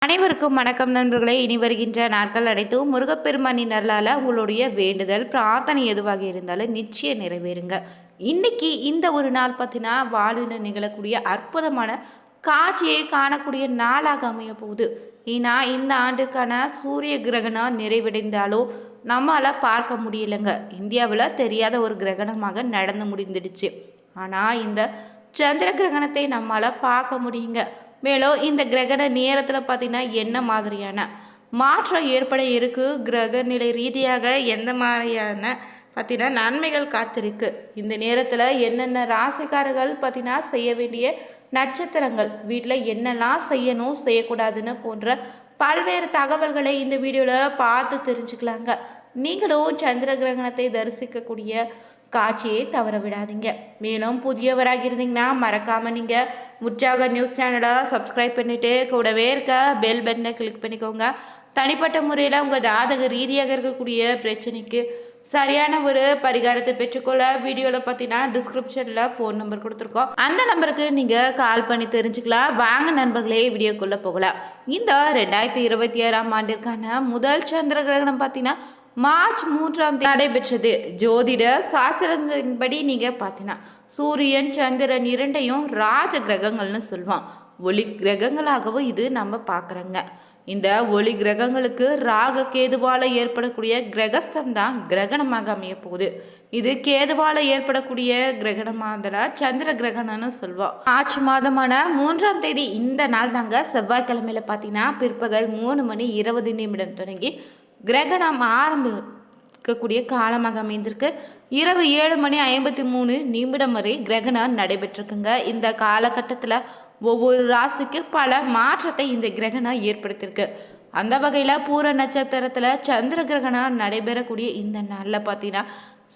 அனைவருக்கும் வணக்கம் நண்பர்களே. இனி வருகின்ற நாட்கள் அனைத்தும் முருகப்பெருமானின் அருளால் உங்களுடைய வேண்டுதல் பிரார்த்தனை எதுவாக இருந்தாலும் நிச்சயம் நிறைவேறுங்க. இன்னைக்கு இந்த ஒரு நாள் பார்த்தீங்கன்னா வாழ்வில் நிகழக்கூடிய அற்புதமான காட்சியை காணக்கூடிய நாளாக அமைய போகுது. ஏன்னா இந்த ஆண்டுக்கான சூரிய கிரகணம் நிறைவடைந்தாலும் நம்மளால் பார்க்க முடியலைங்க. இந்தியாவில் தெரியாத ஒரு கிரகணமாக நடந்து முடிந்துடுச்சு. ஆனால் இந்த சந்திர கிரகணத்தை நம்மளால் பார்க்க முடியுங்க. மேலும் இந்த கிரகண நேரத்தில் பார்த்திங்கன்னா என்ன மாதிரியான மாற்றம் ஏற்பட இருக்குது, கிரக நிலை ரீதியாக எந்த மாதிரியான பார்த்திங்கன்னா நன்மைகள் காத்திருக்கு, இந்த நேரத்தில் என்னென்ன ராசிக்காரர்கள் பார்த்திங்கன்னா செய்ய வேண்டிய நட்சத்திரங்கள், வீட்டில் என்னெல்லாம் செய்யணும் செய்யக்கூடாதுன்னு போன்ற பல்வேறு தகவல்களை இந்த வீடியோவில் பார்த்து தெரிஞ்சுக்கலாங்க. நீங்களும் சந்திர கிரகணத்தை தரிசிக்கக்கூடிய காட்சியை தவற விடாதீங்க. மேலும் புதியவராக இருந்தீங்கன்னா மறக்காமல் நீங்கள் உற்சாக நியூஸ் சேனலை சப்ஸ்கிரைப் பண்ணிவிட்டு கூடவே இருக்க பெல் பட்டனை கிளிக் பண்ணிக்கோங்க. தனிப்பட்ட முறையில் உங்கள் ஜாதக ரீதியாக இருக்கக்கூடிய பிரச்சனைக்கு சரியான ஒரு பரிகாரத்தை பெற்றுக்கொள்ள வீடியோவில் பார்த்தீங்கன்னா டிஸ்கிரிப்ஷனில் ஃபோன் நம்பர் கொடுத்துருக்கோம். அந்த நம்பருக்கு நீங்கள் கால் பண்ணி தெரிஞ்சுக்கலாம். வாங்க நண்பர்களே, வீடியோக்குள்ளே போகலாம். இந்த 2026ஆம் ஆண்டிற்கான முதல் சந்திர கிரகணம் பார்த்தீங்கன்னா மார்ச் 3ஆம் தேதி நடைபெற்றது. ஜோதிட சாஸ்திரத்தின்படி நீங்கள் பார்த்தீங்கன்னா சூரியன் சந்திரன் இரண்டையும் ராஜ கிரகங்கள்னு சொல்லுவோம். ஒளி கிரகங்களாகவும் இது நம்ம பார்க்குறோங்க. இந்த ஒளி கிரகங்களுக்கு ராக கேதுவால் ஏற்படக்கூடிய கிரகஸ்தம் தான் கிரகணமாக அமைய போகுது. இது கேதுவால் ஏற்படக்கூடிய கிரகணமாக சந்திர கிரகணம்னு சொல்லுவோம். மார்ச் மாதமான 3ஆம் தேதி இந்த நாள் தாங்க செவ்வாய்க்கிழமையில பார்த்தீங்கன்னா பிற்பகல் 3:20 தொடங்கி கிரகணம் ஆரம்பிக்கக்கூடிய காலமாக அமைந்திருக்கு. இரவு 7:53 வரை கிரகணம் நடைபெற்றிருக்குங்க. இந்த காலகட்டத்தில் ஒவ்வொரு ராசிக்கு பல மாற்றத்தை இந்த கிரகணம் ஏற்படுத்தியிருக்கு. அந்த வகையில் பூர நட்சத்திரத்தில் சந்திர கிரகணம் நடைபெறக்கூடிய இந்த நாளில் பார்த்தீங்கன்னா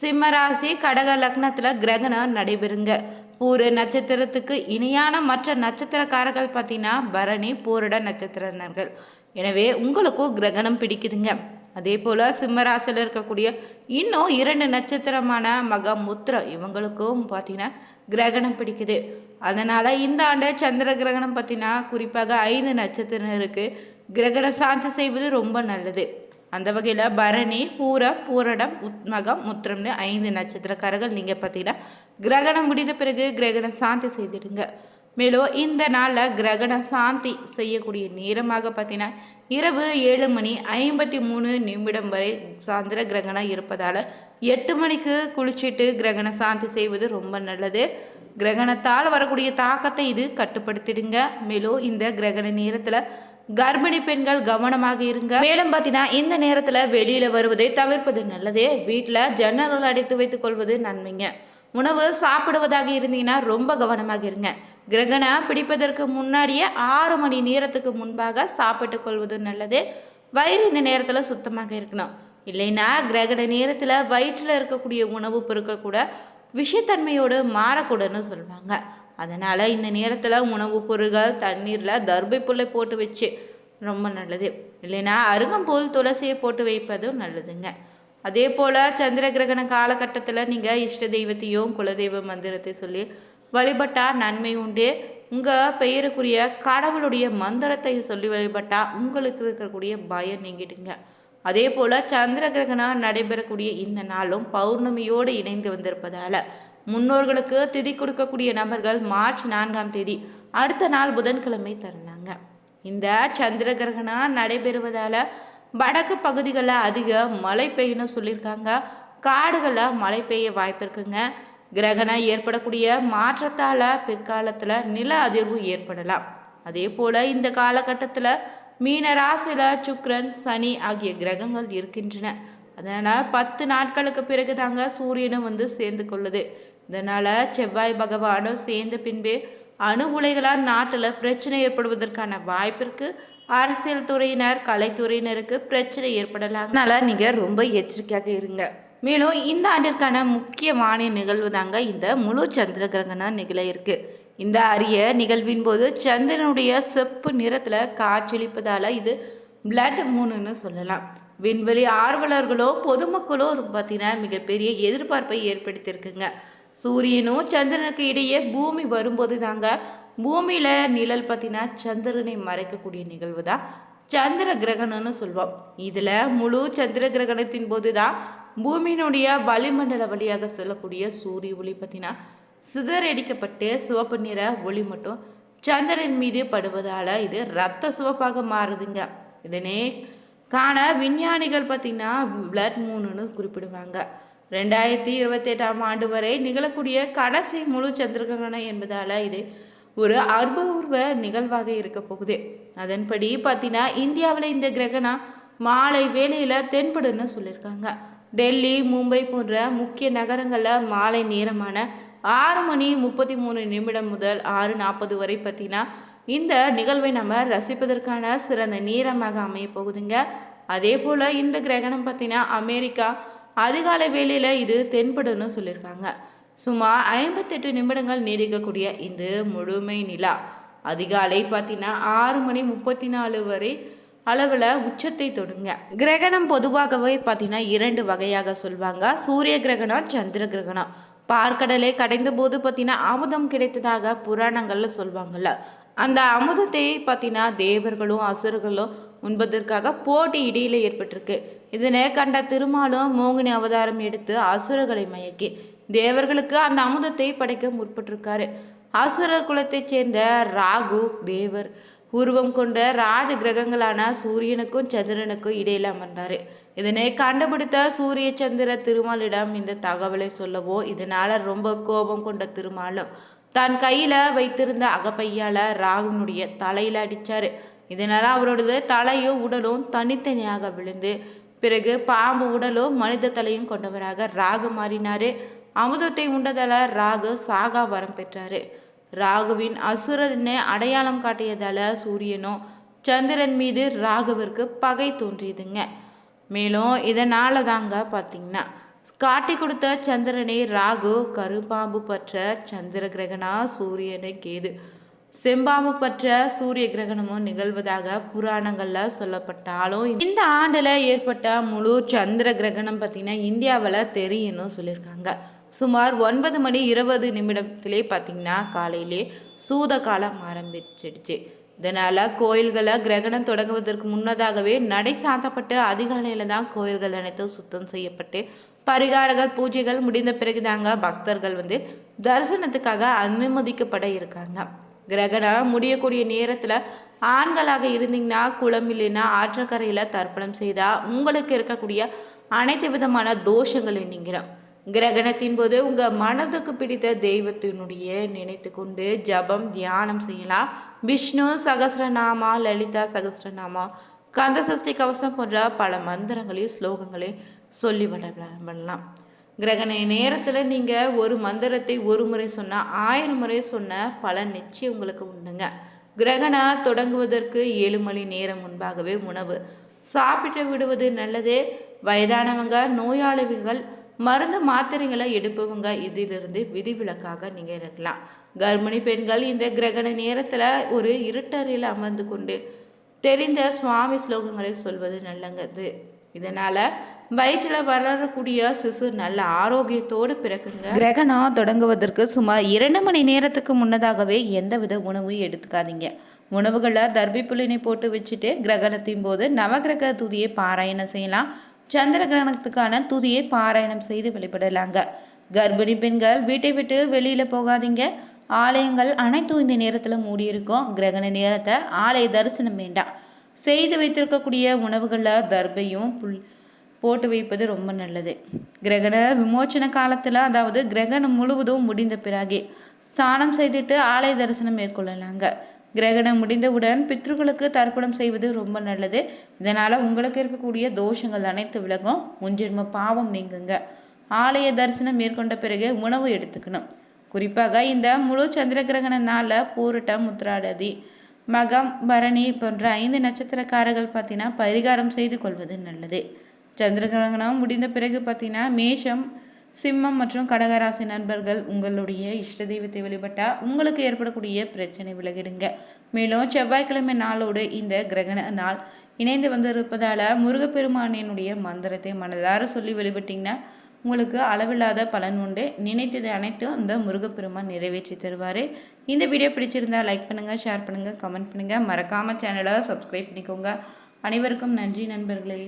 சிம்ம ராசி கடக லக்னத்தில் கிரகணம் நடைபெறுங்க. பூர நட்சத்திரத்துக்கு இணையான மற்ற நட்சத்திரக்காரர்கள் பார்த்தீங்கன்னா பரணி பூரட நட்சத்திரர்கள். எனவே உங்களுக்கும் கிரகணம் பிடிக்குதுங்க. அதே போல் சிம்மராசியில் இருக்கக்கூடிய இன்னும் 2 நட்சத்திரமான மகம் உத்திரம் இவங்களுக்கும் பார்த்தீங்கன்னா கிரகணம் பிடிக்குது. அதனால் இந்த ஆண்டு சந்திர கிரகணம் பார்த்தீங்கன்னா குறிப்பாக 5 நட்சத்திரம் இருக்குது. கிரகணம் சாந்தி செய்வது ரொம்ப நல்லது. அந்த வகையில் பரணி பூரம் பூரடம் மகம் உத்திரம்னு 5 நட்சத்திரக்காரர்கள் நீங்கள் பார்த்தீங்கன்னா கிரகணம் முடிந்த பிறகு கிரகணம் சாந்தி செய்திடுங்க. மேலும் இந்த நாளில் கிரகண சாந்தி செய்யக்கூடிய நேரமாக பார்த்தீங்கன்னா இரவு 7:53 வரை சாந்திர கிரகணம் இருப்பதால் 8 மணிக்கு குளிச்சுட்டு கிரகண சாந்தி செய்வது ரொம்ப நல்லது. கிரகணத்தால் வரக்கூடிய தாக்கத்தை இது கட்டுப்படுத்திடுங்க. மேலும் இந்த கிரகண நேரத்தில் கர்ப்பிணி பெண்கள் கவனமாக இருங்க. மேலும் பார்த்தீங்கன்னா இந்த நேரத்தில் வெளியில் வருவதை தவிர்ப்பது நல்லது. வீட்டில் ஜன்னல்கள் அடைத்து வைத்துக் கொள்வது நன்மைங்க. உணவு சாப்பிடுவதாக இருந்தீங்கன்னா ரொம்ப கவனமாக இருங்க. கிரகணம் பிடிப்பதற்கு முன்னாடியே 6 மணி நேரத்துக்கு முன்பாக சாப்பிட்டு கொள்வது நல்லது. வயிறு இந்த நேரத்தில் சுத்தமாக இருக்கணும். இல்லைன்னா கிரகண நேரத்தில் வயிற்றில் இருக்கக்கூடிய உணவுப் பொருட்கள் கூட விஷத்தன்மையோடு மாறக்கூடாதுன்னு சொல்லுவாங்க. அதனால் இந்த நேரத்தில் உணவுப் பொருட்கள் தண்ணீரில் தர்பை புல்லை போட்டு வச்சு ரொம்ப நல்லது. இல்லைன்னா அருகம்புல் துளசியை போட்டு வைப்பதும் நல்லதுங்க. அதே போல் சந்திர கிரகண காலகட்டத்தில் நீங்கள் இஷ்ட தெய்வத்தையும் குலதெய்வ மந்திரத்தை சொல்லி வழிபட்டால் நன்மை உண்டு. உங்கள் பெயருக்குரிய கடவுளுடைய மந்திரத்தை சொல்லி வழிபட்டால் உங்களுக்கு இருக்கக்கூடிய பயம் நீங்கிடுங்க. அதே போல் சந்திர கிரகணம் நடைபெறக்கூடிய இந்த நாளும் பௌர்ணமியோடு இணைந்து வந்திருப்பதால் முன்னோர்களுக்கு திதி கொடுக்கக்கூடிய நபர்கள் மார்ச் 4ஆம் தேதி அடுத்த நாள் புதன்கிழமை தருனாங்க. இந்த சந்திர கிரகணம் நடைபெறுவதால் வடக்கு பகுதிகளில் அதிக மழை பெய்யணும் சொல்லியிருக்காங்க. காடுகளில் மழை பெய்ய வாய்ப்பு இருக்குங்க. கிரகணம் ஏற்படக்கூடிய மாற்றத்தால் பிற்காலத்தில் நில அதிர்வு ஏற்படலாம். அதே போல் இந்த காலகட்டத்தில் மீன ராசியில் சுக்கிரன் சனி ஆகிய கிரகங்கள் இருக்கின்றன. அதனால் 10 நாட்களுக்கு பிறகு தாங்க சூரியனும் வந்து சேர்ந்து கொள்ளுது. இதனால் செவ்வாய் பகவானும் சேர்ந்த பின்பே அணு உலைகளால் நாட்டில் பிரச்சனை ஏற்படுவதற்கான வாய்ப்பிற்கு அரசியல் துறையினர் கலைத்துறையினருக்கு பிரச்சனை ஏற்படலாம். அதனால் நீங்கள் ரொம்ப எச்சரிக்கையாக இருங்க. மேலும் இந்த ஆண்டிற்கான முக்கியமான நிகழ்வு தாங்க இந்த முழு சந்திர கிரகணம் நிகழ இருக்கு. இந்த அரிய நிகழ்வின் போது சந்திரனுடைய செப்பு நிறத்தில் காட்சியளிப்பதால் இது பிளட் மூணுன்னு சொல்லலாம். விண்வெளி ஆர்வலர்களோ பொதுமக்களோ பார்த்தீங்கன்னா மிகப்பெரிய எதிர்பார்ப்பை ஏற்படுத்தியிருக்குங்க. சூரியனும் சந்திரனுக்கு இடையே பூமி வரும்போது தாங்க பூமியில் நிழல் பார்த்தீங்கன்னா சந்திரனை மறைக்கக்கூடிய நிகழ்வு தான் சந்திர கிரகணம்னு சொல்வோம். இதில் முழு சந்திர கிரகணத்தின் போது தான் பூமியினுடைய வளிமண்டல வழியாக செல்லக்கூடிய சூரிய ஒளி பார்த்தீங்கன்னா சிதறடிக்கப்பட்டு சிவப்பு நிற ஒளி மட்டும் சந்திரன் மீது படுவதால் இது இரத்த சிவப்பாக மாறுதுங்க. இதனே காண விஞ்ஞானிகள் பார்த்தீங்கன்னா பிளட் மூணுன்னு குறிப்பிடுவாங்க. 2028ஆம் ஆண்டு வரை நிகழக்கூடிய கடைசி முழு சந்திரகிரகணம் என்பதால் இது ஒரு அபூர்வ நிகழ்வாக இருக்க போகுது. அதன்படி பார்த்தீங்கன்னா இந்தியாவில் இந்த கிரகணம் மாலை வேளையில் தென்படுன்னு சொல்லியிருக்காங்க. டெல்லி, மும்பை போன்ற முக்கிய நகரங்களில் மாலை நேரமான 6:33 முதல் 6:40 வரை பார்த்தீங்கன்னா இந்த நிகழ்வை நம்ம ரசிப்பதற்கான சிறந்த நேரமாக அமைய போகுதுங்க. அதே போல் இந்த கிரகணம் பார்த்தீங்கன்னா அமெரிக்கா அதிகாலை வேளையில் இது தென்படுன்னு சொல்லியிருக்காங்க. சுமார் 58 நிமிடங்கள் நீடிக்கக்கூடிய இந்த முழுமை நிலா அதிகாலை பார்த்தீங்கன்னா 6:34 வரை அளவில் உச்சத்தை தொடுங்க. கிரகணம் பொதுவாகவே பார்த்தீங்கன்னா 2 வகையாக சொல்லுவாங்க. சூரிய கிரகணம், சந்திர கிரகணம். பார்க்கடலை கடைந்த போது பார்த்தீங்கன்னா அமுதம் கிடைத்ததாக புராணங்கள்ல சொல்லுவாங்கல்ல, அந்த அமுதத்தை பார்த்தீங்கன்னா தேவர்களும் அசுரர்களும் உண்பதற்காக போட்டி இடையில ஏற்பட்டிருக்கு. இதனை கண்ட திருமாலும் மோகினி அவதாரம் எடுத்து அசுரர்களை மயக்கி தேவர்களுக்கு அந்த அமுதத்தை படைக்க முற்பட்டிருக்காரு. அசுரர் குலத்தைச் சேர்ந்த ராகு தேவர் உருவம் கொண்ட ராஜ கிரகங்களான சூரியனுக்கும் சந்திரனுக்கும் இடையில அமர்ந்தாரு. இதனை கண்டுபிடித்த சூரிய சந்திர திருமாலிடம் இந்த தகவலை சொல்லவோ இதனால ரொம்ப கோபம் கொண்ட திருமாலும் தன் கையில வைத்திருந்த அகப்பையால ராகுனுடைய தலையில அடிச்சாரு. இதனால அவரோடது தலையும் உடலும் தனித்தனியாக விழுந்து பிறகு பாம்பு உடலும் மனித தலையும் கொண்டவராக ராகு மாறினாரு. அமுதத்தை உண்டதால ராகு சாகா வரம் பெற்றாரு. ராகுவின் அசுரன்னு அடையாளம் காட்டியதால சூரியனும் சந்திரன் மீது ராகுவிற்கு பகை தோன்றியதுங்க. மேலும் இதனால தாங்க பார்த்தீங்கன்னா காட்டி கொடுத்த சந்திரனை ராகு, கரும்பாம்பு பற்ற சந்திர கிரகணம், சூரியனை கேது செம்பாம்பு பற்ற சூரிய கிரகணமும் நிகழ்வதாக புராணங்கள்ல சொல்லப்பட்டாலும் இந்த ஆண்டுல ஏற்பட்ட முழு சந்திர கிரகணம் பார்த்தீங்கன்னா இந்தியாவில் தெரியும்னு சொல்லியிருக்காங்க. சுமார் 9:20 பார்த்தீங்கன்னா காலையிலே சூத காலம் ஆரம்பிச்சிடுச்சு. இதனால் கோயில்களை கிரகணம் தொடங்குவதற்கு முன்னதாகவே நடை சாத்தப்பட்டு அதிகாலையில் தான் கோயில்கள் அனைத்தும் சுத்தம் செய்யப்பட்டு பரிகாரங்கள் பூஜைகள் முடிந்த பிறகு தாங்க பக்தர்கள் தரிசனத்துக்காக அனுமதிக்கப்பட இருக்காங்க. கிரகணம் முடியக்கூடிய நேரத்தில் ஆண்களாக இருந்தீங்கன்னா குளம் இல்லைன்னா ஆற்றக்கரையில் தர்ப்பணம் செய்தால் உங்களுக்கு இருக்கக்கூடிய அனைத்து விதமான தோஷங்களும் நீங்கிறோம். கிரகணத்தின் போது உங்கள் மனதுக்கு பிடித்த தெய்வத்தினுடைய நினைத்து கொண்டு ஜபம் தியானம் செய்யலாம். விஷ்ணு சகஸ்ரநாமா, லலிதா சகஸ்ரநாமா, கந்த சஷ்டி கவசம் போன்ற பல மந்திரங்களையும் ஸ்லோகங்களையும் சொல்லி வரலாம். கிரகண நேரத்தில் நீங்கள் ஒரு மந்திரத்தை ஒரு முறை சொன்னால் 1000 முறை சொன்ன பலன் நிச்சயம் உங்களுக்கு உண்டுங்க. கிரகணம் தொடங்குவதற்கு 7 மணி நேரம் முன்பாகவே உணவு சாப்பிட்டு விடுவது நல்லது. வயதானவங்க, நோயாளிகள், மருந்து மாத்திரைகளை எடுப்பவங்க இதிலிருந்து விதிவிலக்காக நீங்கள் இருக்கலாம். கர்ப்பிணி பெண்கள் இந்த கிரகண நேரத்தில் ஒரு இருட்டறையில் அமர்ந்து கொண்டு தெரிந்த சுவாமி ஸ்லோகங்களை சொல்வது நல்லது. இதனால் வயிற்றில் வளரக்கூடிய சிசு நல்ல ஆரோக்கியத்தோடு பிறக்குங்க. கிரகணம் தொடங்குவதற்கு சுமார் 2 மணி நேரத்துக்கு முன்னதாகவே எந்தவித உணவும் எடுத்துக்காதீங்க. உணவுகளில் தர்பிப்புலினை போட்டு வச்சுட்டு கிரகணத்தின் போது நவகிரக துதியை பாராயணம் செய்யலாம். சந்திர கிரகணத்துக்கான துதியை பாராயணம் செய்து வழிபடலாங்க. கர்ப்பிணி பெண்கள் வீட்டை விட்டு வெளியில் போகாதீங்க. ஆலயங்கள் அனைத்தும் இந்த நேரத்தில் மூடியிருக்கும். கிரகண நேரத்தை ஆலய தரிசனம் வேண்டாம். செய்து வைத்திருக்கக்கூடிய உணவுகளில் தர்பையும் போட்டு வைப்பது ரொம்ப நல்லது. கிரகண விமோச்சன காலத்தில், அதாவது கிரகணம் முழுவதும் முடிந்த பிறகு ஸ்நானம் செய்துட்டு ஆலய தரிசனம் மேற்கொள்ளலாங்க. கிரகணம் முடிந்தவுடன் பித்ருக்களுக்கு தர்ப்பணம் செய்வது ரொம்ப நல்லது. இதனால் உங்களுக்கு இருக்கக்கூடிய தோஷங்கள் அனைத்து விலகும், முன்ஜென்ம பாவம் நீங்குங்க. ஆலய தரிசனம் மேற்கொண்ட பிறகு உணவு எடுத்துக்கணும். குறிப்பாக இந்த முழு சந்திர கிரகண நாளில் பூரட்டம், உத்திராடதி, மகம், பரணி போன்ற 5 நட்சத்திரக்காரர்கள் பார்த்தீங்கன்னா பரிகாரம் செய்து கொள்வது நல்லது. சந்திர கிரகணம் முடிந்த பிறகு பார்த்தீங்கன்னா மேஷம், சிம்மம் மற்றும் கடகராசி நண்பர்கள் உங்களுடைய இஷ்ட தெய்வத்தை வழிபட்டால் உங்களுக்கு ஏற்படக்கூடிய பிரச்சனை விலகிடுங்க. மேலும் செவ்வாய்க்கிழமை நாளோடு இந்த கிரகண நாள் இணைந்து வந்திருப்பதால் முருகப்பெருமானினுடைய மந்திரத்தை மனதார சொல்லி வழிபட்டிங்கன்னா உங்களுக்கு அளவில்லாத பலன் உண்டு. நினைத்தது அனைத்தும் அந்த முருகப்பெருமான் நிறைவேற்றி தருவார். இந்த வீடியோ பிடிச்சிருந்தால் லைக் பண்ணுங்கள், ஷேர் பண்ணுங்கள், கமெண்ட் பண்ணுங்கள். மறக்காமல் சேனலை சப்ஸ்கிரைப் பண்ணிக்கோங்க. அனைவருக்கும் நன்றி நண்பர்களே.